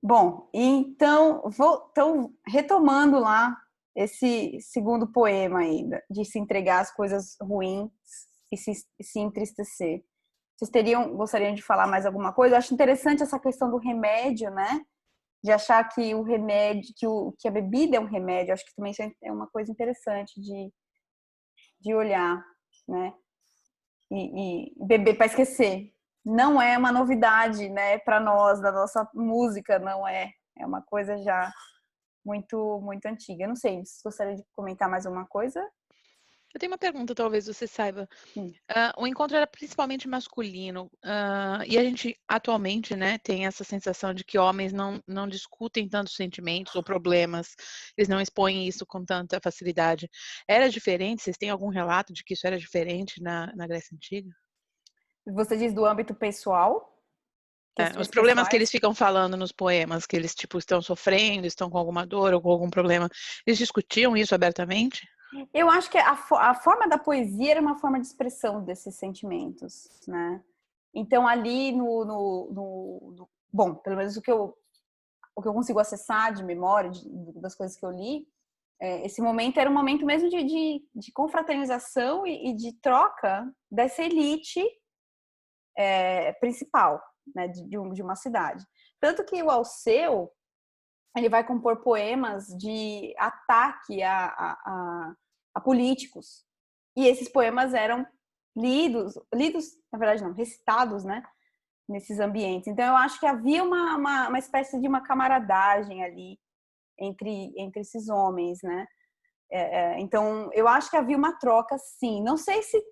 Bom, então, retomando lá esse segundo poema ainda, de se entregar às coisas ruins e se entristecer. Vocês gostariam de falar mais alguma coisa? Eu acho interessante essa questão do remédio, né? De achar que o remédio, que a bebida é um remédio. Acho que também isso é uma coisa interessante de olhar, né? E beber para esquecer. Não é uma novidade, né? Para nós, da nossa música, não é. É uma coisa já muito, muito antiga. Eu não sei, se gostaria de comentar mais alguma coisa? Eu tenho uma pergunta, talvez você saiba. Sim. O encontro era principalmente masculino, e a gente atualmente, né, tem essa sensação de que homens não discutem tantos sentimentos ou problemas, eles não expõem isso com tanta facilidade. Era diferente? Vocês têm algum relato de que isso era diferente na Grécia Antiga? Você diz do âmbito pessoal, Os questões problemas que pessoais? eles ficam falando nos poemas, que eles, tipo, estão sofrendo, estão com alguma dor ou com algum problema, eles discutiam isso abertamente? Eu acho que a forma da poesia era uma forma de expressão desses sentimentos, né? Então, ali bom, pelo menos o que eu consigo acessar de memória, das coisas que eu li, esse momento era um momento mesmo de confraternização e de troca dessa elite principal, né, de uma cidade. Tanto que o Alceu, ele vai compor poemas de ataque a políticos. E esses poemas eram lidos, na verdade não, recitados, né, nesses ambientes. Então eu acho que havia uma espécie de uma camaradagem ali entre esses homens, né? Então eu acho que havia uma troca, sim. Não sei se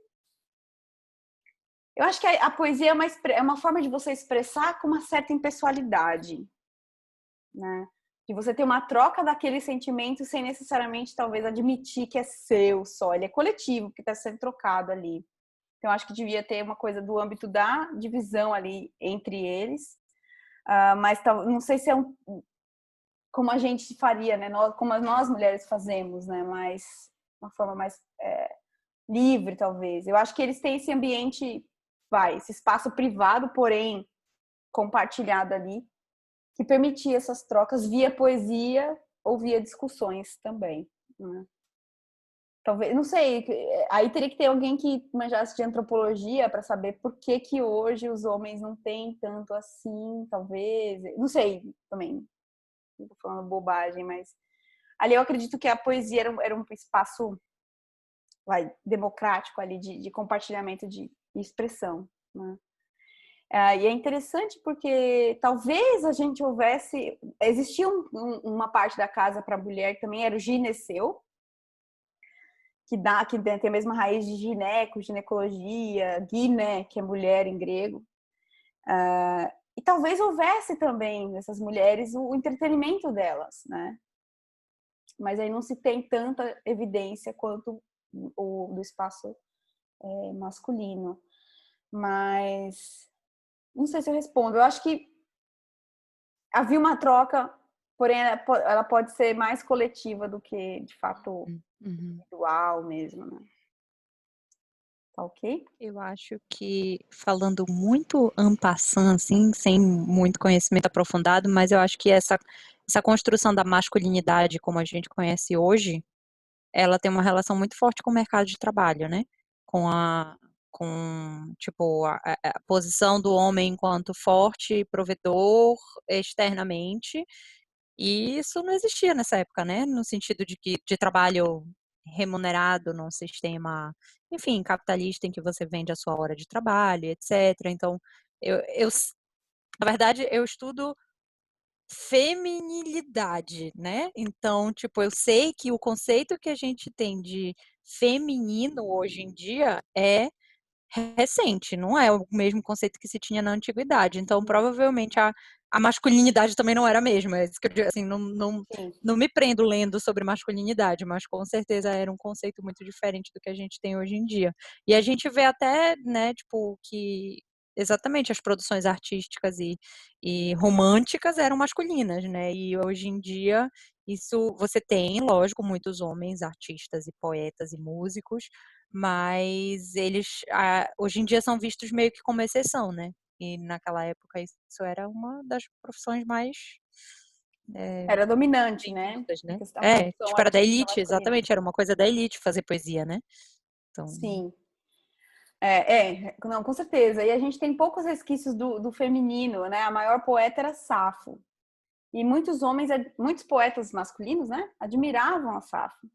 eu acho que a poesia é uma forma de você expressar com uma certa impessoalidade, né? De você ter uma troca daquele sentimento sem necessariamente talvez admitir que é seu só, ele é coletivo, que está sendo trocado ali. Então acho que devia ter uma coisa do âmbito da divisão ali entre eles, mas não sei se é como a gente faria, né? Como nós mulheres fazemos, né? Mas uma forma mais livre, talvez. Eu acho que eles têm esse ambiente, esse espaço privado, porém compartilhado ali, que permitia essas trocas via poesia ou via discussões também, né? Talvez, não sei, aí teria que ter alguém que manjasse de antropologia para saber por que que hoje os homens não têm tanto assim, talvez, não sei também, não tô falando bobagem, mas ali eu acredito que a poesia era um espaço democrático ali de compartilhamento de expressão, né? E é interessante porque talvez a gente existia uma parte da casa para a mulher que também era o gineceu, que tem a mesma raiz de gineco, ginecologia, gine, que é mulher em grego. E talvez houvesse também nessas mulheres o entretenimento delas, né? Mas aí não se tem tanta evidência quanto o do espaço masculino. Mas não sei se eu respondo. Eu acho que havia uma troca, porém ela pode ser mais coletiva do que, de fato, Uhum. individual mesmo, né? Tá ok? Eu acho que, falando muito en passant, assim, sem muito conhecimento aprofundado, mas eu acho que essa construção da masculinidade como a gente conhece hoje, ela tem uma relação muito forte com o mercado de trabalho, né? Com, tipo, a posição do homem enquanto forte provedor externamente, e isso não existia nessa época, né? No sentido de trabalho remunerado num sistema, enfim, capitalista em que você vende a sua hora de trabalho, etc. Então, na verdade, eu estudo feminilidade, né? Então, tipo, eu sei que o conceito que a gente tem de feminino hoje em dia é recente, não é o mesmo conceito que se tinha na antiguidade. Então, provavelmente, a masculinidade também não era a mesma. É isso que eu digo, assim, Sim. não me prendo lendo sobre masculinidade, mas com certeza era um conceito muito diferente do que a gente tem hoje em dia. E a gente vê até, né, tipo, que exatamente as produções artísticas e românticas eram masculinas, né? E hoje em dia isso você tem, lógico, muitos homens, artistas e poetas e músicos, mas eles hoje em dia são vistos meio que como exceção, né? E naquela época isso era uma das profissões mais Era dominante, né? né? A produção tipo, era da artística elite, masculina. exatamente, era uma coisa da elite fazer poesia, né? Então... Sim. Não, com certeza. E a gente tem poucos resquícios do feminino, né? A maior poeta era Safo. E muitos poetas masculinos, né? Admiravam a Safo.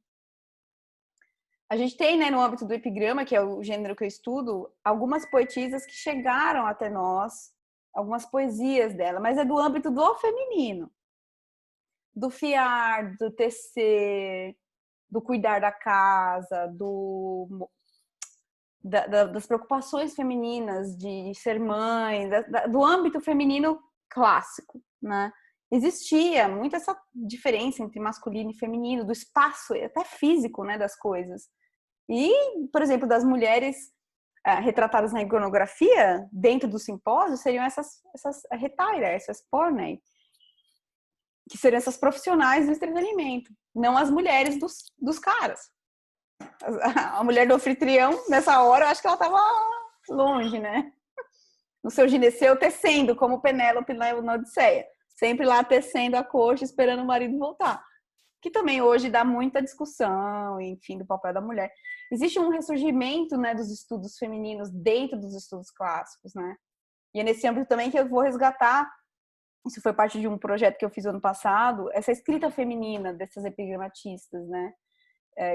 A gente tem, né, no âmbito do epigrama, que é o gênero que eu estudo, algumas poetisas que chegaram até nós, algumas poesias dela, mas é do âmbito do feminino. Do fiar, do tecer, do cuidar da casa, das preocupações femininas de ser mãe, do âmbito feminino clássico, né? Existia muito essa diferença entre masculino e feminino, do espaço até físico, né, das coisas. E, por exemplo, das mulheres retratadas na iconografia, dentro do simpósio, seriam essas retaira, essas pornei, que seriam essas profissionais do entretenimento, não as mulheres dos caras. A mulher do anfitrião, nessa hora, eu acho que ela estava longe, né? No seu gineceu, tecendo, como Penélope na Odisseia. Sempre lá tecendo a coxa, esperando o marido voltar. Que também hoje dá muita discussão, enfim, do papel da mulher. Existe um ressurgimento, né, dos estudos femininos dentro dos estudos clássicos, né? E é nesse âmbito também que eu vou resgatar, isso foi parte de um projeto que eu fiz ano passado, essa escrita feminina dessas epigramatistas, né?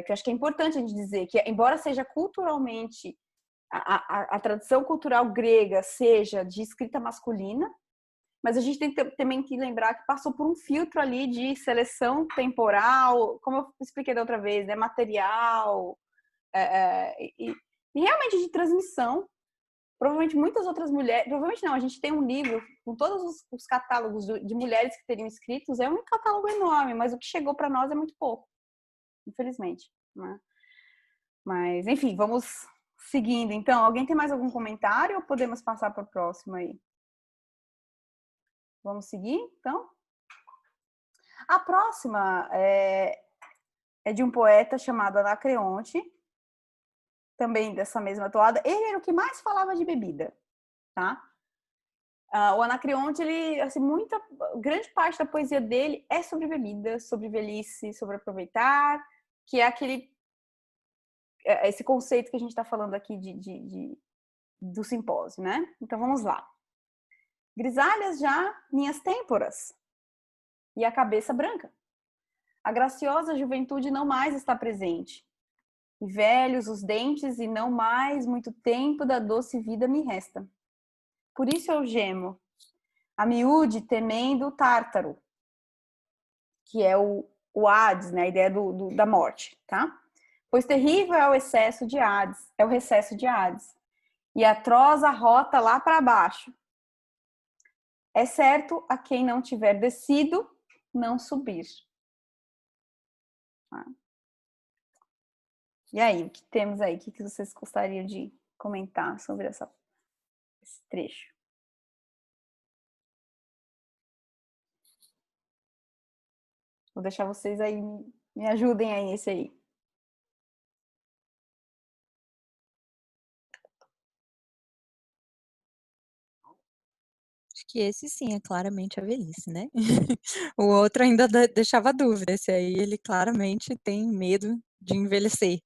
Que eu acho que é importante a gente dizer que, embora seja culturalmente, a tradição cultural grega seja de escrita masculina, mas a gente tem também que lembrar que passou por um filtro ali de seleção temporal, como eu expliquei da outra vez, né, material, e realmente de transmissão. Provavelmente muitas outras mulheres, provavelmente não, a gente tem um livro com todos os catálogos de mulheres que teriam escritos, é um catálogo enorme, mas o que chegou para nós é muito pouco. Infelizmente, né? Mas, enfim, vamos seguindo. Então, alguém tem mais algum comentário ou podemos passar para o próximo aí? Vamos seguir, então? A próxima é de um poeta chamado Anacreonte, também dessa mesma toada. Ele era o que mais falava de bebida, tá? O Anacreonte, ele, assim, grande parte da poesia dele é sobre bebida, sobre velhice, sobre aproveitar, que é esse conceito que a gente está falando aqui do simpósio, né? Então, vamos lá. Grisalhas já minhas têmporas e a cabeça branca. A graciosa juventude não mais está presente. E velhos os dentes e não mais muito tempo da doce vida me resta. Por isso eu gemo, a miúde temendo o tártaro, que é o Hades, né? A ideia da morte, tá? Pois terrível é o excesso de Hades, é o recesso de Hades. E atroz a rota lá para baixo. É certo a quem não tiver descido, não subir. E aí, o que temos aí? O que vocês gostariam de comentar sobre esse trecho? Vou deixar vocês aí, me ajudem aí nesse aí. Acho que esse sim é claramente a velhice, né? O outro ainda deixava dúvida. Esse aí, ele claramente tem medo de envelhecer.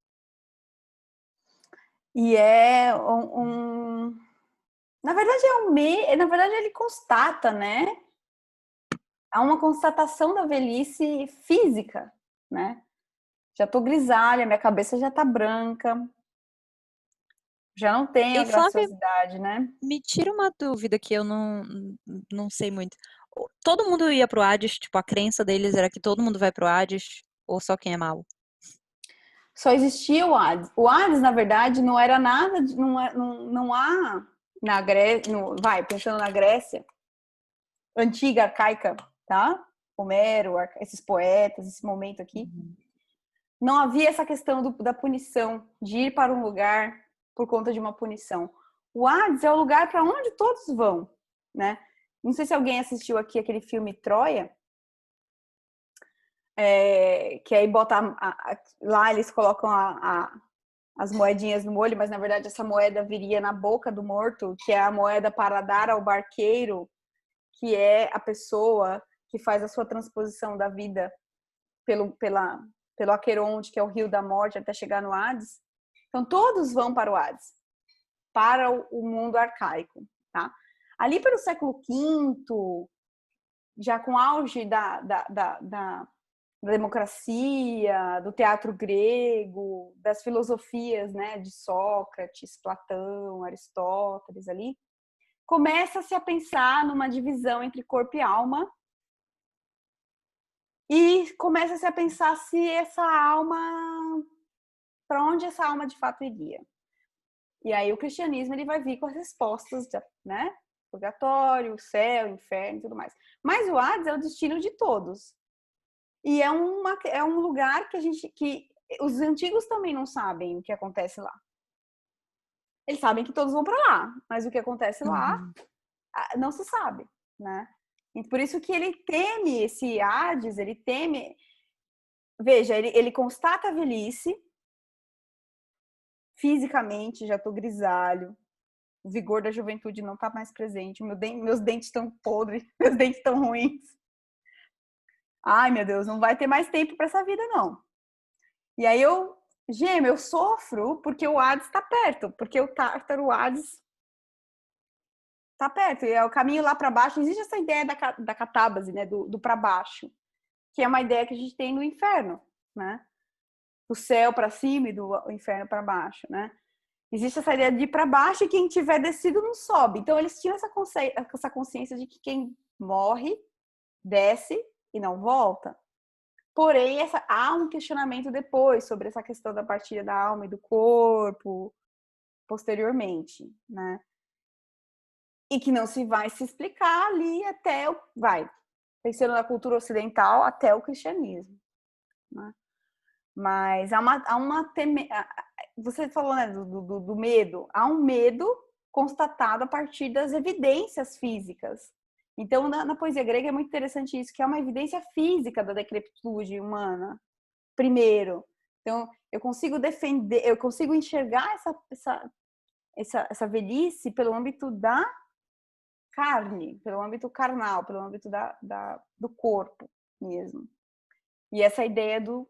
E é na verdade, na verdade, ele constata, né? Há uma constatação da velhice física, né? Já tô grisalha, minha cabeça já tá branca, já não tem a E Flávia, graciosidade, né? me tira uma dúvida que eu não sei muito. Todo mundo ia pro Hades, tipo, a crença deles era que todo mundo vai pro Hades, ou só quem é mau? Só existia o Hades. O Hades, na verdade, não era nada, não há na Grécia, pensando na Grécia antiga, arcaica, tá? Homero, esses poetas, esse momento aqui. Não havia essa questão da punição, de ir para um lugar por conta de uma punição. O Hades é o lugar para onde todos vão, né? Não sei se alguém assistiu aqui aquele filme Troia, que aí bota lá eles colocam as moedinhas no molho, mas na verdade essa moeda viria na boca do morto, que é a moeda para dar ao barqueiro, que é a pessoa que faz a sua transposição da vida pelo Aqueronte, que é o rio da morte, até chegar no Hades. Então, todos vão para o Hades, para o mundo arcaico, tá? Ali pelo século V, já com auge da democracia, do teatro grego, das filosofias, né, de Sócrates, Platão, Aristóteles ali, começa-se a pensar numa divisão entre corpo e alma e começa-se a pensar se essa alma, para onde essa alma de fato iria. E aí o cristianismo ele vai vir com as respostas, né? Purgatório, céu, inferno e tudo mais. Mas o Hades é o destino de todos. E é um lugar que os antigos também não sabem o que acontece lá. Eles sabem que todos vão para lá, mas o que acontece lá não se sabe, né? E por isso que ele teme esse Hades, ele teme... Veja, ele constata a velhice, fisicamente, já estou grisalho, o vigor da juventude não está mais presente, meus dentes estão podres, meus dentes estão ruins. Ai, meu Deus, não vai ter mais tempo para essa vida, não. E aí eu sofro porque o Hades está perto, porque o Tártaro, o Hades está perto. E é o caminho lá para baixo. Existe essa ideia da catábase, né, do para baixo, que é uma ideia que a gente tem no inferno, né? Do céu para cima e do inferno para baixo, né? Existe essa ideia de ir para baixo e quem tiver descido não sobe. Então eles tinham essa consciência de que quem morre desce e não volta. Porém, há um questionamento depois sobre essa questão da partilha da alma e do corpo, posteriormente, né? E que não se vai se explicar ali pensando na cultura ocidental, até o cristianismo, né? Mas você falou, né, do medo. Há um medo constatado a partir das evidências físicas. Então, na poesia grega é muito interessante isso, que é uma evidência física da decrepitude humana, primeiro. Então, eu consigo enxergar essa velhice pelo âmbito da carne, pelo âmbito carnal, pelo âmbito do corpo mesmo. E essa ideia do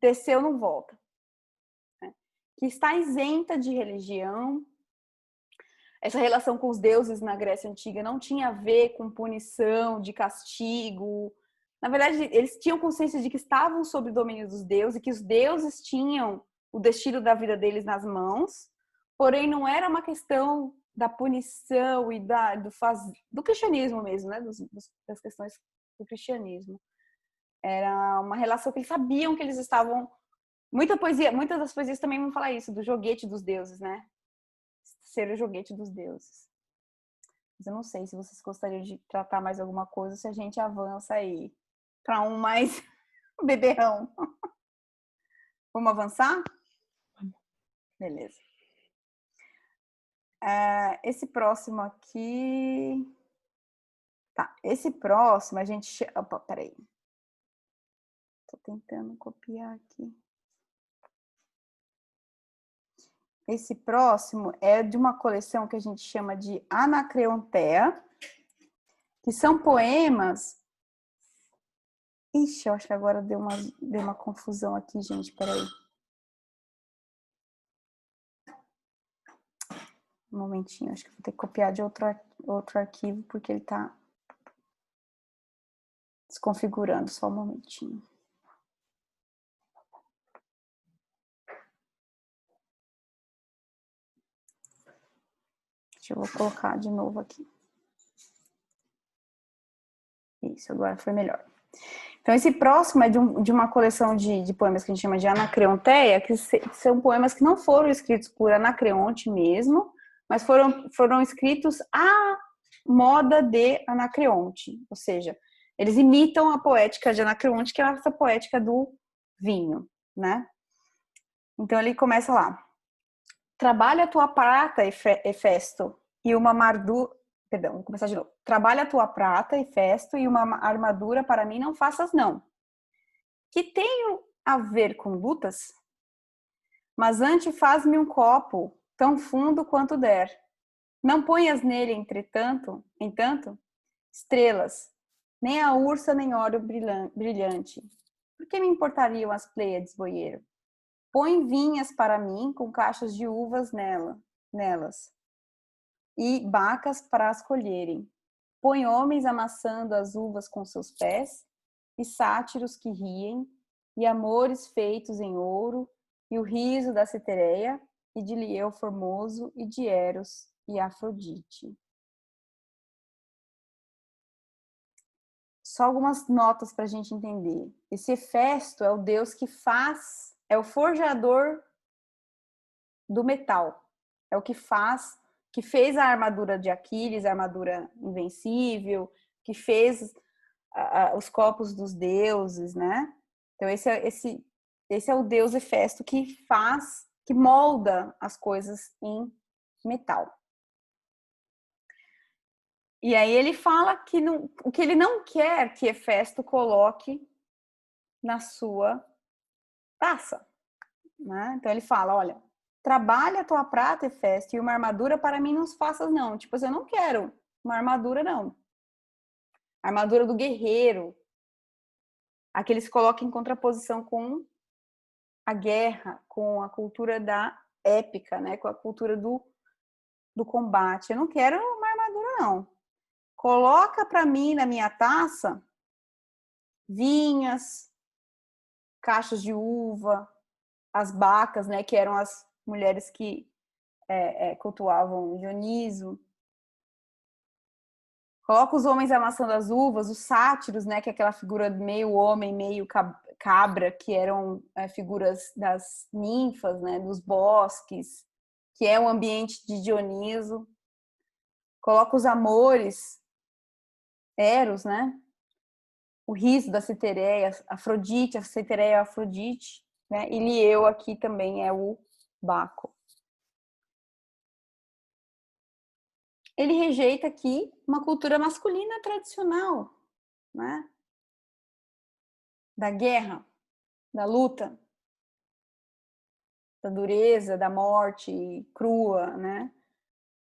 desceu não volta, né? Que está isenta de religião. Essa relação com os deuses na Grécia Antiga não tinha a ver com punição, de castigo. Na verdade, eles tinham consciência de que estavam sob o domínio dos deuses e que os deuses tinham o destino da vida deles nas mãos. Porém, não era uma questão da punição e do cristianismo mesmo, né? Das questões do cristianismo. Era uma relação que eles sabiam que eles estavam... Muitas das poesias também vão falar isso, do joguete dos deuses, né? Ser o joguete dos deuses. Mas eu não sei se vocês gostariam de tratar mais alguma coisa, se a gente avança aí para um mais beberrão. Vamos avançar? Beleza. Esse próximo aqui... Tá, esse próximo a gente... Opa, peraí. Tô tentando copiar aqui. Esse próximo é de uma coleção que a gente chama de Anacreonteia, que são poemas... Ixi, eu acho que agora deu uma confusão aqui, gente, peraí. Um momentinho, acho que vou ter que copiar de outro arquivo, porque ele tá desconfigurando, só um momentinho. Eu vou colocar de novo aqui. Isso, agora foi melhor. Então, esse próximo é de uma coleção de poemas que a gente chama de Anacreonteia, que são poemas que não foram escritos por Anacreonte mesmo, mas foram escritos à moda de Anacreonte. Ou seja, eles imitam a poética de Anacreonte, que é essa poética do vinho, né? Então, ele começa lá. Trabalha a tua prata, Hefesto, e uma armadura... Perdão, vou começar de novo. Trabalha a tua prata, Hefesto, e uma armadura para mim não faças, não. Que tenho a ver com lutas? Mas antes faz-me um copo, tão fundo quanto der. Não ponhas nele, entanto, estrelas, nem a ursa, nem ouro brilhante. Por que me importariam as Pleiades, boieiro? Põe vinhas para mim com cachos de uvas nelas, e vacas para as colherem. Põe homens amassando as uvas com seus pés, e sátiros que riem, e amores feitos em ouro, e o riso da Citereia, e de Lieu formoso, e de Eros e Afrodite. Só algumas notas para a gente entender. Esse Hefesto é o deus que faz, é o forjador do metal. É o que fez a armadura de Aquiles, a armadura invencível, que fez os copos dos deuses, né? Então esse é o deus Hefesto que molda as coisas em metal. E aí ele fala que o que ele não quer que Hefesto coloque na sua taça, né? Então ele fala, olha, trabalha a tua prata, Hefesto, e uma armadura para mim não faças não. Tipo assim, eu não quero uma armadura não. A armadura do guerreiro, a que ele se coloca em contraposição com a guerra, com a cultura da épica, né? Com a cultura do combate. Eu não quero uma armadura não. Coloca para mim na minha taça vinhas, cachos de uva, as bacas, né, que eram as mulheres que cultuavam Dioniso. Coloca os homens amassando as uvas, os sátiros, né, que é aquela figura meio homem, meio cabra, que eram figuras das ninfas, né, dos bosques, que é o ambiente de Dioniso. Coloca os amores, Eros, né, o riso da Citereia, Afrodite, a Citereia é a Afrodite, né? E Lieu aqui também é o Baco. Ele rejeita aqui uma cultura masculina tradicional, né? Da guerra, da luta, da dureza, da morte crua, né?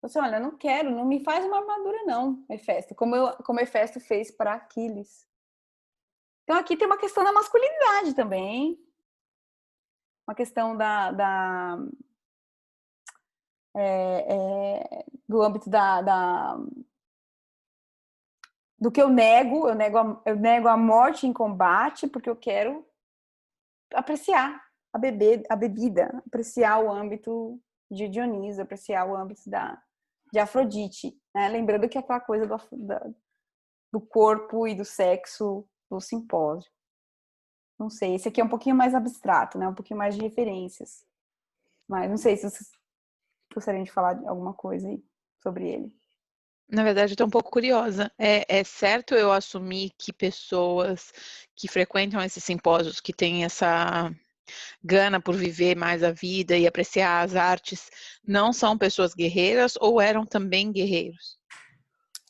Você, olha, não quero, não me faz uma armadura não, Hefesto, como Hefesto fez para Aquiles. Então aqui tem uma questão da masculinidade também, uma questão do âmbito do que eu nego a morte em combate, porque eu quero apreciar a bebida, apreciar o âmbito de Dioniso, apreciar o âmbito de Afrodite, né? Lembrando que é aquela coisa do corpo e do sexo do simpósio. Não sei, esse aqui é um pouquinho mais abstrato, né? Um pouquinho mais de referências. Mas não sei se vocês gostariam de falar alguma coisa aí sobre ele. Na verdade, eu estou um pouco curiosa. É certo eu assumir que pessoas que frequentam esses simpósios, que têm essa gana por viver mais a vida e apreciar as artes, não são pessoas guerreiras ou eram também guerreiros?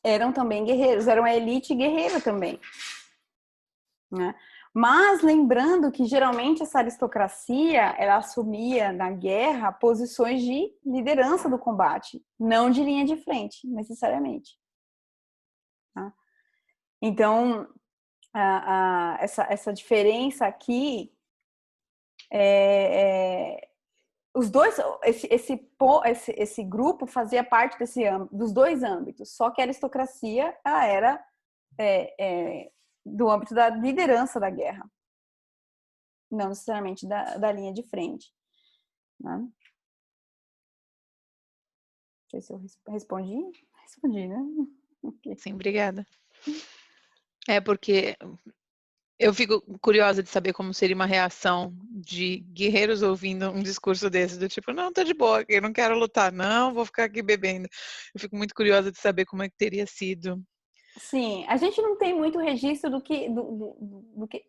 Eram também guerreiros, eram a elite guerreira também, né? Mas lembrando que geralmente essa aristocracia ela assumia na guerra posições de liderança do combate, não de linha de frente, necessariamente. Tá? Então, essa diferença aqui os dois, esse grupo fazia parte dos dois âmbitos, só que a aristocracia ela era do âmbito da liderança da guerra, não necessariamente da linha de frente. Né? Não sei se eu respondi. Respondi, né? Okay. Sim, obrigada. Porque eu fico curiosa de saber como seria uma reação de guerreiros ouvindo um discurso desse, do tipo, não, tá de boa, eu não quero lutar, não, vou ficar aqui bebendo. Eu fico muito curiosa de saber como é que teria sido. Sim, a gente não tem muito registro do que,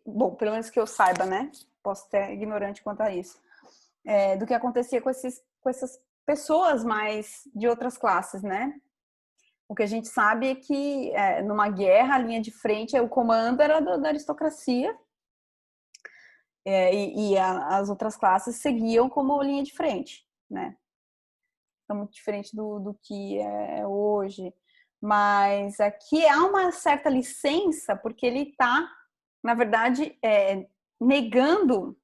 bom, pelo menos que eu saiba, né? Posso ser ignorante quanto a isso, do que acontecia com essas pessoas mais de outras classes, né? O que a gente sabe é que numa guerra, a linha de frente, o comando era da aristocracia e as outras classes seguiam como linha de frente, né? É muito diferente do que é hoje. Mas aqui há uma certa licença, porque ele está, na verdade, negando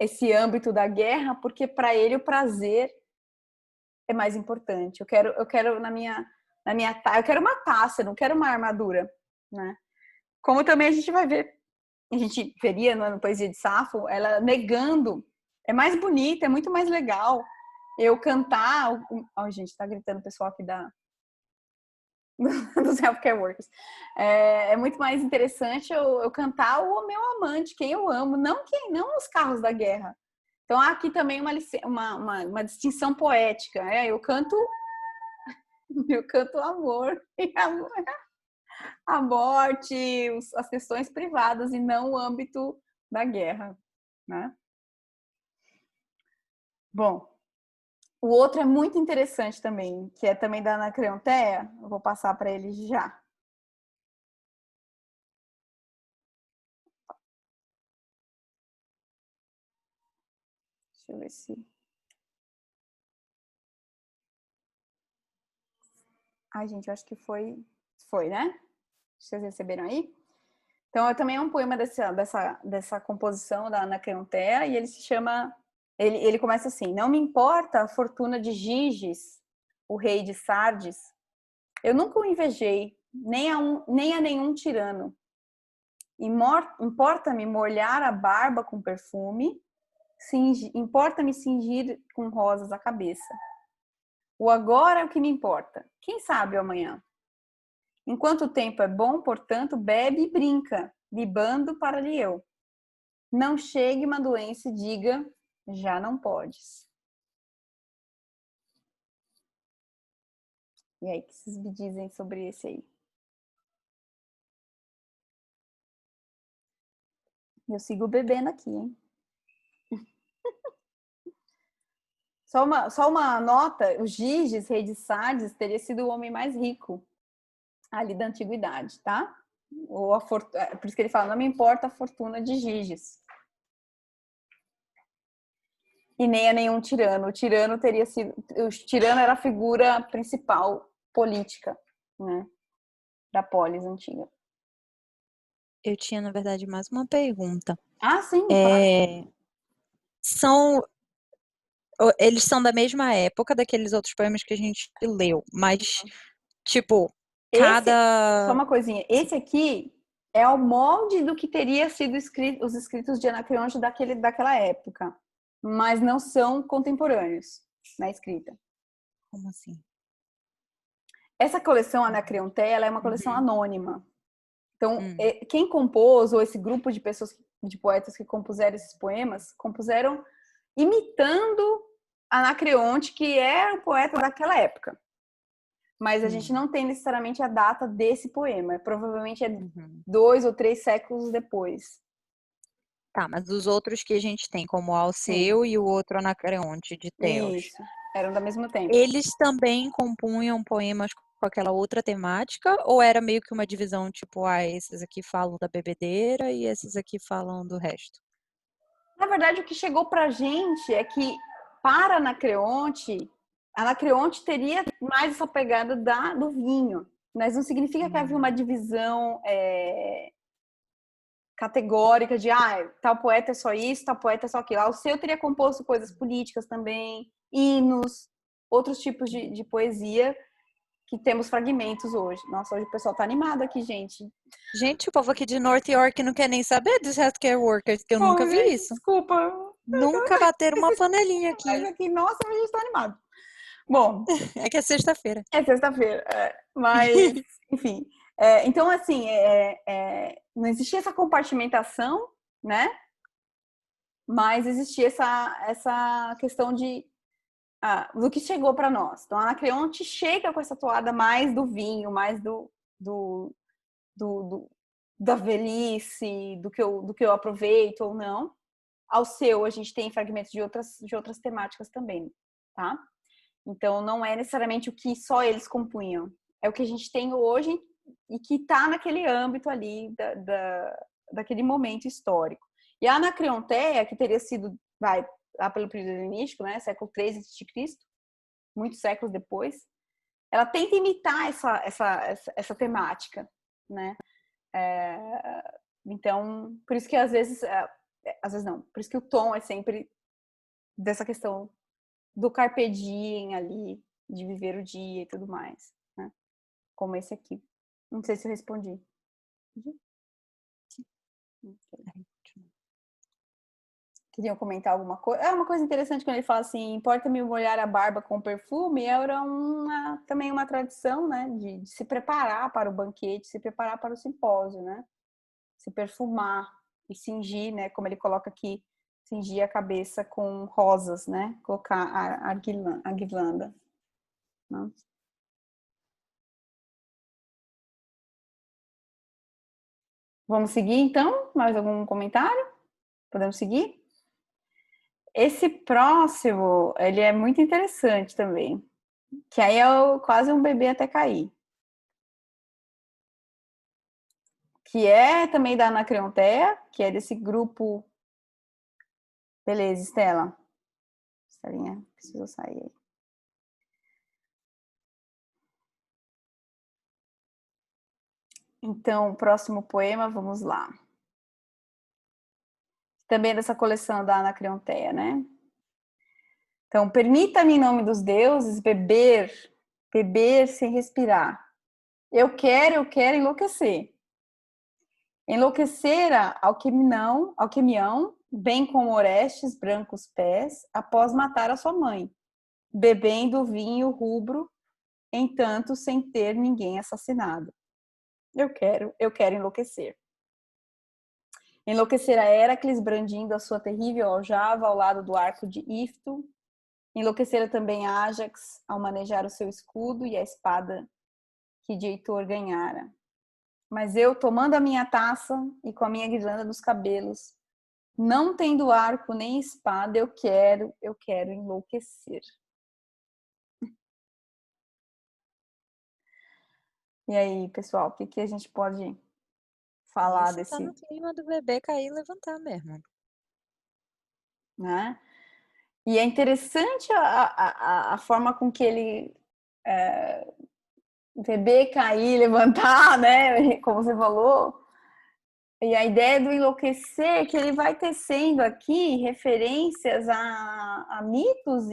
esse âmbito da guerra, porque para ele o prazer é mais importante. Eu quero eu quero uma taça, eu não quero uma armadura, né? Como também a gente vai ver, a gente veria no Poesia de Safo, ela negando, é mais bonita, é muito mais legal eu cantar. Ó, gente, tá gritando o pessoal aqui dos healthcare workers. É muito mais interessante eu cantar o meu amante, quem eu amo, não os carros da guerra. Então há aqui também uma distinção poética. Eu canto amor, a morte, as questões privadas e não o âmbito da guerra, né? Bom, o outro é muito interessante também, que é também da Anacreonteia. Eu vou passar para ele já. Deixa eu ver se... Ai, gente, eu acho que foi, né? Vocês receberam aí? Então, também é um poema dessa composição da Anacreonteia, e ele se chama... Ele começa assim: não me importa a fortuna de Giges, o rei de Sardes. Eu nunca o invejei, nem a nenhum tirano. Importa-me molhar a barba com perfume, importa-me cingir com rosas a cabeça. O agora é o que me importa. Quem sabe o amanhã? Enquanto o tempo é bom, portanto, bebe e brinca, libando para lhe eu. Não chegue uma doença e diga, já não podes. E aí, o que vocês me dizem sobre esse aí? Eu sigo bebendo aqui, hein? Só uma nota, o Giges, rei de Sardes, teria sido o homem mais rico ali da antiguidade, tá? Por isso que ele fala, não me importa a fortuna de Giges. E nem a nenhum tirano. O tirano era a figura principal política, né, da polis antiga. Eu tinha, na verdade, mais uma pergunta. Ah, sim, claro. Eles são da mesma época daqueles outros poemas que a gente leu, mas, tipo, Só uma coisinha. Esse aqui é o molde do que teria sido os escritos de Anacreonte daquela época, mas não são contemporâneos na escrita. Como assim? Essa coleção Anacreonteia, ela é uma coleção anônima. Então, quem compôs, ou esse grupo de pessoas, de poetas que compuseram esses poemas, compuseram imitando Anacreonte, que era o poeta daquela época. Mas a gente não tem necessariamente a data desse poema. Provavelmente é 2 ou 3 séculos depois. Tá, mas os outros que a gente tem, como o Alceu e o outro Anacreonte de Teos. Isso, eram do mesmo tempo. Eles também compunham poemas com aquela outra temática? Ou era meio que uma divisão, tipo, esses aqui falam da bebedeira e esses aqui falam do resto? Na verdade, o que chegou pra gente é que, para Anacreonte teria mais essa pegada do vinho. Mas não significa que havia uma divisão categórica de tal poeta é só isso, tal poeta é só aquilo. O seu teria composto coisas políticas também, hinos, outros tipos de poesia que temos fragmentos hoje. Nossa, hoje o pessoal tá animado aqui, gente. Gente, o povo aqui de North York não quer nem saber dos healthcare workers, que eu nunca vi gente, isso. Desculpa. Nunca bateram uma panelinha aqui. Mas aqui, nossa, a gente tá animado. Bom. É que é sexta-feira. É sexta-feira. Mas, enfim. Então, assim, não existia essa compartimentação, né? Mas existia essa questão do que chegou para nós. Então, a Anacreonte chega com essa toada mais do vinho, mais da velhice, do que eu aproveito ou não. Ao seu, a gente tem fragmentos de outras temáticas também, tá? Então, não é necessariamente o que só eles compunham. É o que a gente tem hoje e que está naquele âmbito ali daquele momento histórico. E a Anacreonteia, que teria sido, lá pelo período helenístico, né, século III a.C., muitos séculos depois, ela tenta imitar essa temática, né? Então, por isso que às vezes não, por isso que o tom é sempre dessa questão do carpe diem ali, de viver o dia e tudo mais, né? Como esse aqui. Não sei se eu respondi. Queriam comentar alguma coisa? É uma coisa interessante quando ele fala assim, importa-me molhar a barba com perfume, era também uma tradição, né, de se preparar para o banquete, se preparar para o simpósio, né? Se perfumar e cingir, né, como ele coloca aqui, cingir a cabeça com rosas, né? Colocar a guirlanda. Né? Vamos seguir, então? Mais algum comentário? Podemos seguir? Esse próximo, ele é muito interessante também. Que aí é quase um bebê até cair. Que é também da Anacreontea, que é desse grupo... Beleza, Estela. Estelinha, preciso sair aí. Então, o próximo poema, vamos lá. Também é dessa coleção da Anacreontea, né? Então, permita-me em nome dos deuses beber sem respirar. Eu quero enlouquecer. Enlouquecera Alquimião, bem como Orestes, brancos pés, após matar a sua mãe, bebendo vinho rubro, entanto, sem ter ninguém assassinado. Eu quero enlouquecer. Enlouquecera Heracles, brandindo a sua terrível aljava ao lado do arco de Ifto. Enlouquecera também Ájax, ao manejar o seu escudo e a espada que de Heitor ganhara. Mas eu, tomando a minha taça e com a minha guirlanda nos cabelos, não tendo arco nem espada, eu quero enlouquecer. E aí, pessoal, o que a gente pode falar Isso desse... tá no clima do bebê cair e levantar mesmo. Né? E é interessante a forma com que ele... bebê cair, levantar, né? Como você falou... E a ideia do enlouquecer, que ele vai tecendo aqui referências a mitos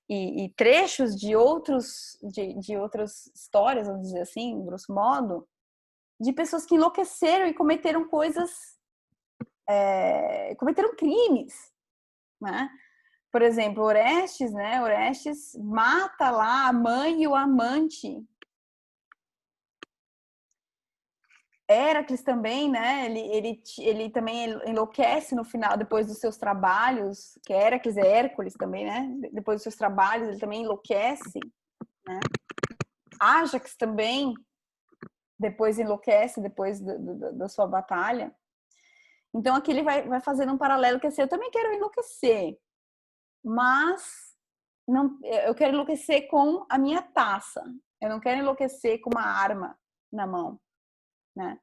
e trechos de outras histórias, vamos dizer assim, grosso modo, de pessoas que enlouqueceram e cometeram cometeram crimes, né? Por exemplo, Orestes, né? Orestes mata lá a mãe e o amante. Heracles também, né? Ele também enlouquece no final, depois dos seus trabalhos, que Heracles é Hércules também, né? Depois dos seus trabalhos, ele também enlouquece, né? Ájax também, depois enlouquece, depois da sua batalha. Então, aqui ele vai fazendo um paralelo que assim, eu também quero enlouquecer, mas não, eu quero enlouquecer com a minha taça. Eu não quero enlouquecer com uma arma na mão, né?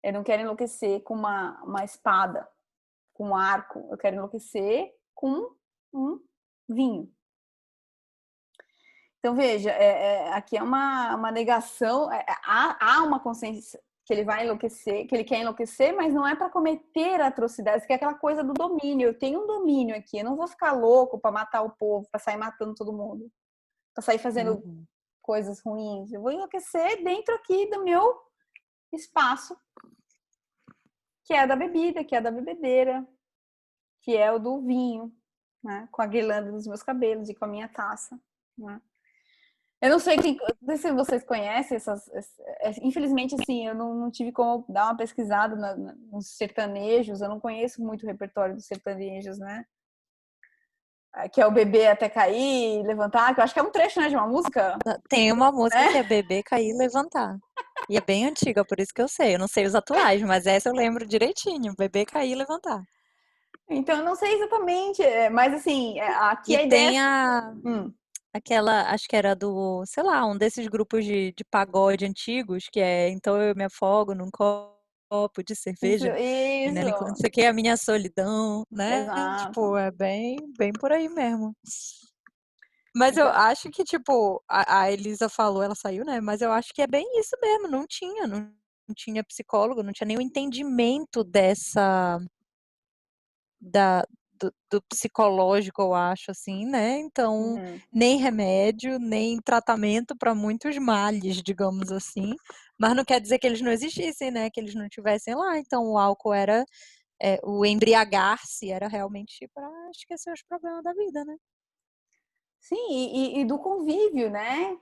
Eu não quero enlouquecer com uma espada, com um arco. Eu quero enlouquecer com um vinho. Então, veja, aqui é uma negação. Há uma consciência que ele vai enlouquecer, que ele quer enlouquecer, mas não é para cometer atrocidades, que é aquela coisa do domínio. Eu tenho um domínio aqui, eu não vou ficar louco para matar o povo, para sair matando todo mundo, para sair fazendo coisas ruins. Eu vou enlouquecer dentro aqui do meu espaço, que é da bebida, que é da bebedeira, que é o do vinho, né? Com a guirlanda dos meus cabelos e com a minha taça, né? Eu não sei se vocês conhecem infelizmente, assim, eu não tive como dar uma pesquisada nos sertanejos, eu não conheço muito o repertório dos sertanejos, né? Que é o bebê até cair, levantar, que eu acho que é um trecho, né, de uma música. Tem uma música que é Bebê Cair e Levantar. E é bem antiga, por isso que eu sei. Eu não sei os atuais, mas essa eu lembro direitinho. Bebê Cair e Levantar. Então, eu não sei exatamente, mas assim, aqui a E ideia... tem aquela, acho que era do, sei lá, um desses grupos de pagode antigos, que é Então Eu Me Afogo num copo de cerveja. E não Isso. sei o que, a minha solidão, né? Exato. Tipo, é bem por aí mesmo. Mas eu Então, acho que, tipo, a Elisa falou, ela saiu, né? Mas eu acho que é bem isso mesmo, não tinha psicólogo, não tinha nenhum entendimento da, do psicológico, eu acho, assim, né? Então, uhum. nem remédio, nem tratamento para muitos males, digamos assim. Mas não quer dizer que eles não existissem, né? Que eles não estivessem lá. Então, o álcool era, o embriagar-se era realmente para esquecer os problemas da vida, né? Sim, e do convívio, né?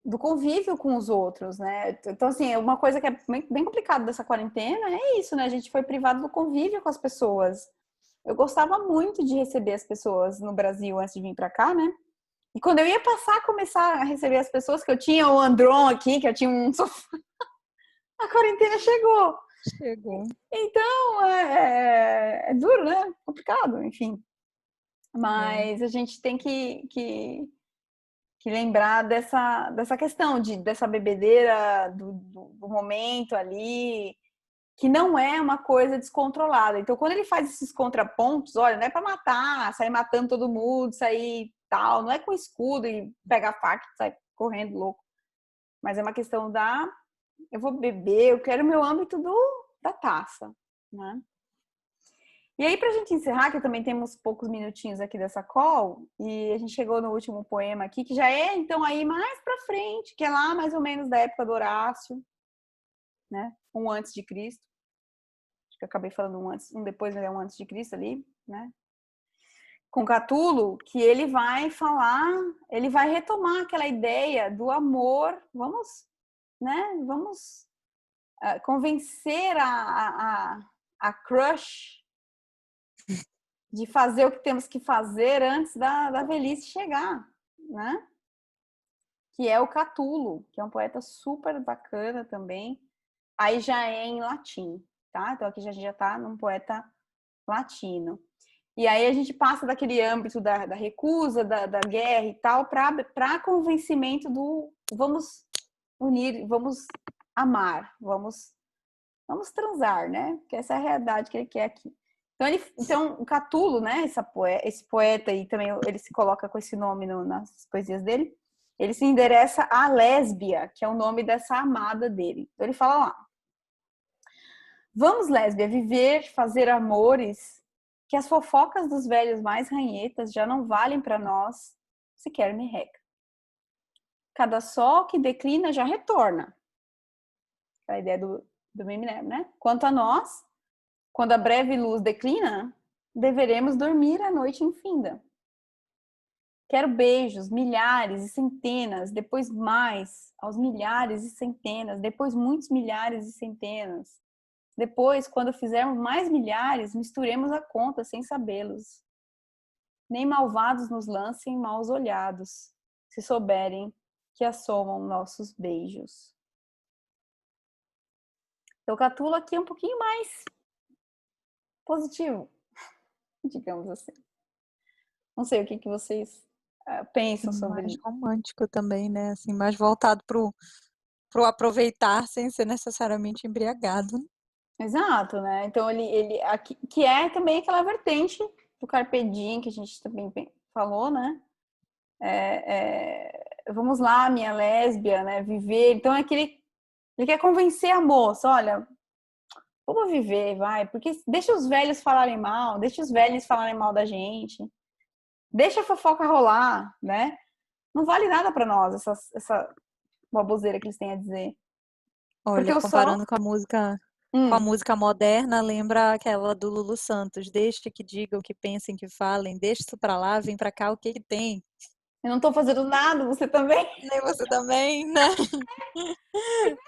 Do convívio com os outros, né? Então, assim, uma coisa que é bem complicada dessa quarentena é isso, né? A gente foi privado do convívio com as pessoas. Eu gostava muito de receber as pessoas no Brasil antes de vir para cá, né? E quando eu ia começar a receber as pessoas, que eu tinha o Andron aqui, que eu tinha um sofá, a quarentena chegou. Chegou. Então, é duro, né? Complicado, enfim. É. Mas a gente tem que lembrar dessa questão, dessa bebedeira do momento ali, que não é uma coisa descontrolada. Então, quando ele faz esses contrapontos, olha, não é para matar, sair matando todo mundo, sair tal, não é com escudo e pega a faca e sai correndo louco. Mas é uma questão eu vou beber, eu quero o meu âmbito da taça, né? E aí, pra gente encerrar, que também temos poucos minutinhos aqui dessa call, e a gente chegou no último poema aqui, que já é, então, aí mais pra frente, que é lá mais ou menos da época do Horácio, né? Um antes de Cristo. Acho que eu acabei falando um antes, um depois, mas é um antes de Cristo ali, né? Com Catulo, que ele vai falar, ele vai retomar aquela ideia do amor, né? Vamos convencer a crush de fazer o que temos que fazer antes da velhice chegar, né? Que é o Catulo, que é um poeta super bacana também. Aí já é em latim, tá? Então aqui a gente já tá num poeta latino. E aí a gente passa daquele âmbito da recusa, da guerra e tal, para convencimento do vamos unir, vamos amar, vamos transar, né? Que essa é a realidade que ele quer aqui. Então o Catulo, né? Esse poeta e também ele se coloca com esse nome nas poesias dele. Ele se endereça à lésbia, que é o nome dessa amada dele. Então ele fala lá: vamos, lésbia, viver, fazer amores, que as fofocas dos velhos mais ranhetas já não valem para nós, sequer merreca. Cada sol que declina já retorna. A ideia do Eminem, né? Quanto a nós, quando a breve luz declina, deveremos dormir a noite infinda. Quero beijos, milhares e centenas, depois mais, aos milhares e centenas, depois muitos milhares e centenas. Depois, quando fizermos mais milhares, misturemos a conta sem sabê-los. Nem malvados nos lancem maus olhados, se souberem que assomam nossos beijos. Então, o Catulo aqui é um pouquinho mais positivo, digamos assim. Não sei o que vocês pensam sobre Mais isso. romântico também, né? Assim, mais voltado pro aproveitar sem ser necessariamente embriagado. Exato, né? Então ele aqui, que é também aquela vertente do Carpe Diem que a gente também falou, né? Vamos lá, minha lésbia, né? Viver. Então é que ele quer convencer a moça, olha, vamos viver, vai, porque deixa os velhos falarem mal, deixa os velhos falarem mal da gente, deixa a fofoca rolar, né? Não vale nada para nós essa baboseira que eles têm a dizer. Porque Olha, o sol. comparando com a música moderna, lembra aquela do Lulu Santos. Deixa que digam, que pensem, que falem. Deixa isso pra lá, vem pra cá, o que que tem? Eu não tô fazendo nada, você também. Nem você também, né?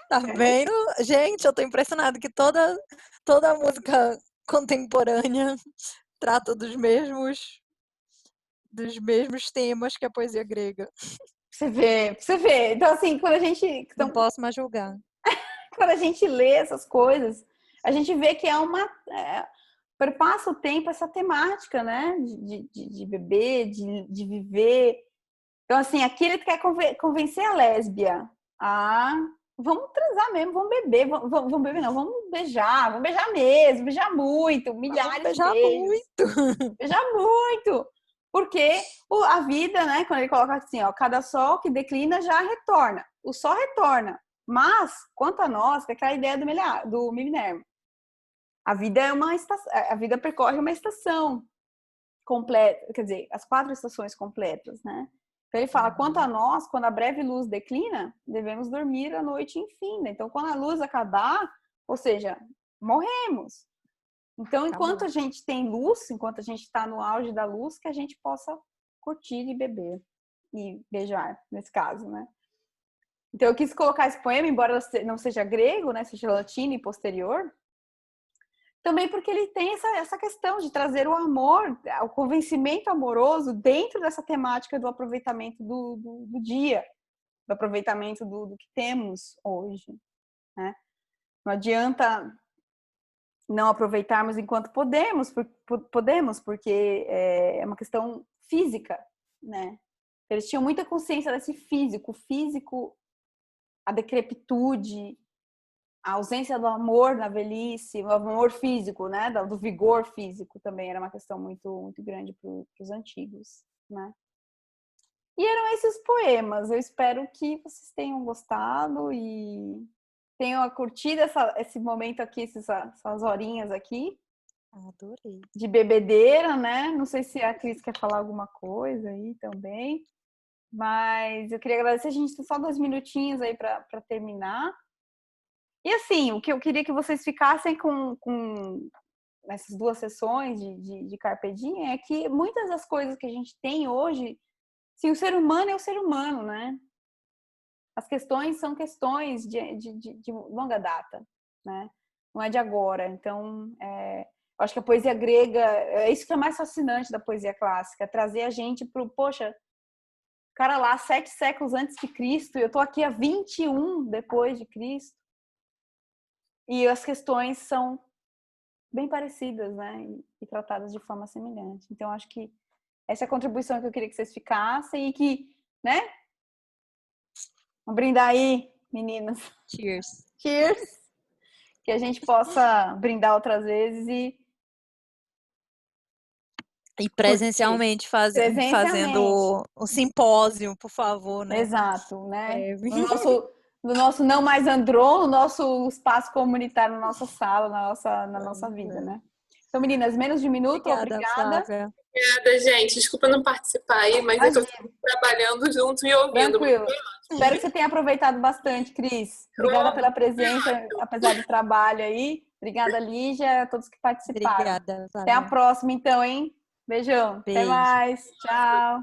Tá vendo? Gente, eu tô impressionada que toda a música contemporânea trata dos mesmos temas que a poesia grega. Você vê. Então, assim, Não posso mais julgar. quando a gente lê essas coisas, a gente vê que perpassa o tempo essa temática, né? De beber, de viver. Então, assim, aqui ele quer convencer a lésbia a vamos transar mesmo, vamos beber, vamos beber, não, vamos beijar mesmo, beijar muito, Mas vamos milhares de beijar beijos, muito. beijar muito. Porque a vida, né, quando ele coloca assim, ó, cada sol que declina já retorna. O sol retorna. Mas, quanto a nós, que é aquela ideia do Minerva, a vida é uma estação, a vida percorre uma estação completa, quer dizer, as 4 estações completas, né? Então ele fala, quanto a nós, quando a breve luz declina, devemos dormir a noite infinda. Então, quando a luz acabar, ou seja, morremos. Então, enquanto a gente tem luz, enquanto a gente está no auge da luz, que a gente possa curtir e beber e beijar, nesse caso, né? Então, eu quis colocar esse poema, embora não seja grego, né, seja latino e posterior, também porque ele tem essa questão de trazer o amor, o convencimento amoroso dentro dessa temática do aproveitamento do dia, do aproveitamento do que temos hoje, né? Não adianta não aproveitarmos enquanto podemos, porque é uma questão física, né? Eles tinham muita consciência desse físico, a decrepitude, a ausência do amor na velhice, o amor físico, né? Do vigor físico também era uma questão muito, muito grande para os antigos, né? E eram esses poemas. Eu espero que vocês tenham gostado e tenham curtido esse momento aqui, essas horinhas aqui. Adorei. De bebedeira, né? Não sei se a Cris quer falar alguma coisa aí também. Mas eu queria agradecer, a gente tem só 2 minutinhos aí para terminar. E assim, o que eu queria que vocês ficassem com essas 2 sessões de Carpe Diem é que muitas das coisas que a gente tem hoje, sim, o ser humano é o ser humano, né? As questões são questões de longa data, né? Não é de agora. Então, eu acho que a poesia grega, é isso que é mais fascinante da poesia clássica, trazer a gente pro, poxa, o cara lá 7 séculos antes de Cristo, e eu tô aqui há 21 depois de Cristo. E as questões são bem parecidas, né? E tratadas de forma semelhante. Então, acho que essa é a contribuição que eu queria que vocês ficassem e que, né? Vamos brindar aí, meninas. Cheers. Cheers! Que a gente possa brindar outras vezes E presencialmente fazendo o simpósio, por favor, né? Exato, né? No nosso não mais Andron, no nosso espaço comunitário, na nossa sala, na nossa vida, né? Então, meninas, menos de um minuto, obrigada. Flávia. Obrigada, gente. Desculpa não participar aí, mas eu tô trabalhando junto e ouvindo. Tranquilo. Espero que você tenha aproveitado bastante, Cris. Obrigada pela presença, apesar do trabalho aí. Obrigada, Lígia, a todos que participaram. Obrigada, Flávia. Até a próxima, então, hein? Beijão. Beijo. Até mais. Tchau.